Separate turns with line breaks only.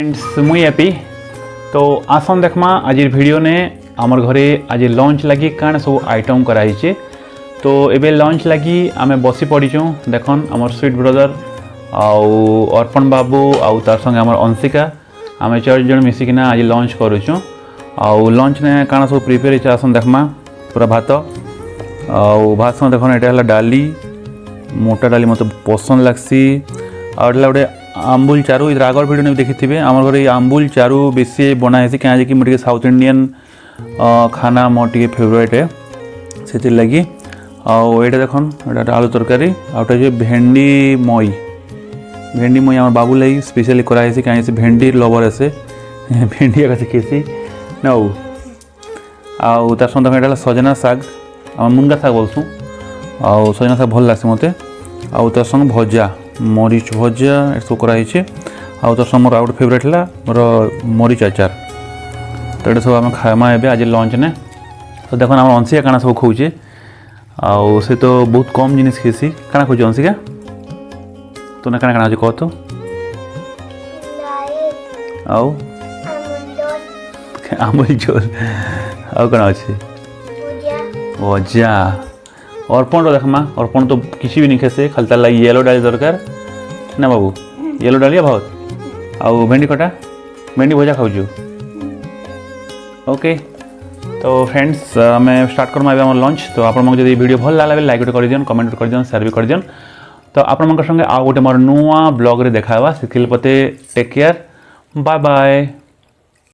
Friends मुई AP तो आसन देखमा आज वीडियो ने आमर घरे आज लंच लगी काण सब आइटम कराइचे। तो एबे लंच लगी आमे बसी पड़ीचु। देखन आमर स्वीट ब्रदर आउ अर्पण बाबू आउ तार संगे आमर अंशिका आमे 4 जन मिसिकिना आज लंच करूचु। आउ लंच ने काण सब प्रिपेयर होइचे आसन देखमा। पूरा भात आउ भात संगे देखन एटा हला डाली मोटा डाली मते पसंद लागसी। और गोटे आम्बुल चारू इधर आगर वीडियो देखी थे आम घर आम्बुल चारू बेसी बनाई कहीं मुझे साउथ इंडियन खाना मोर टे फेवरेट है से लगी। आईटा देखन एटा आलू तरकारी आउटे भेंडी मई आम बाबू लगी स्पेशली कराई कहीं से भेंडी लवर आसे भेंडी आगे खेसी नौ आउ तार सहित देखो सजना साग आम मुनगा साग बोलसूँ आउ सजना साग भल लगे मत आउ तार संग भजा मरीच भजा सब कराई आउ तो मोर आउट फेवरेट है मोर मरीच आचार। तो ये सब आम खामा ए आज लंच ने। तो देख आम अंशिका काना सब खोचे आउ से तो बहुत कम जिनिस खेसी काना खोज अंशिका तो ना काना कह तो आउ आमुल झोल आउ कौन अच्छे भजा। अर्पण तो देखमा अर्पण तो किसी भी नहीं खेसे खाली तार लगी येलो डाली दरकार ना बाबू येलो डालिया बहुत आउ भेंडी खटा भेंडी भजा खाऊँ। ओके तो फ्रेंड्स आम स्टार्ट करमा लंच। तो आप वीडियो भल लगे लाइक कर दियन कमेंट कर दियन शेयर भी कर दियन। तो आपण संगे आउ गोटे मोर नुआ ब्लॉग रे देखा से पते टेक केयर बाय बाय।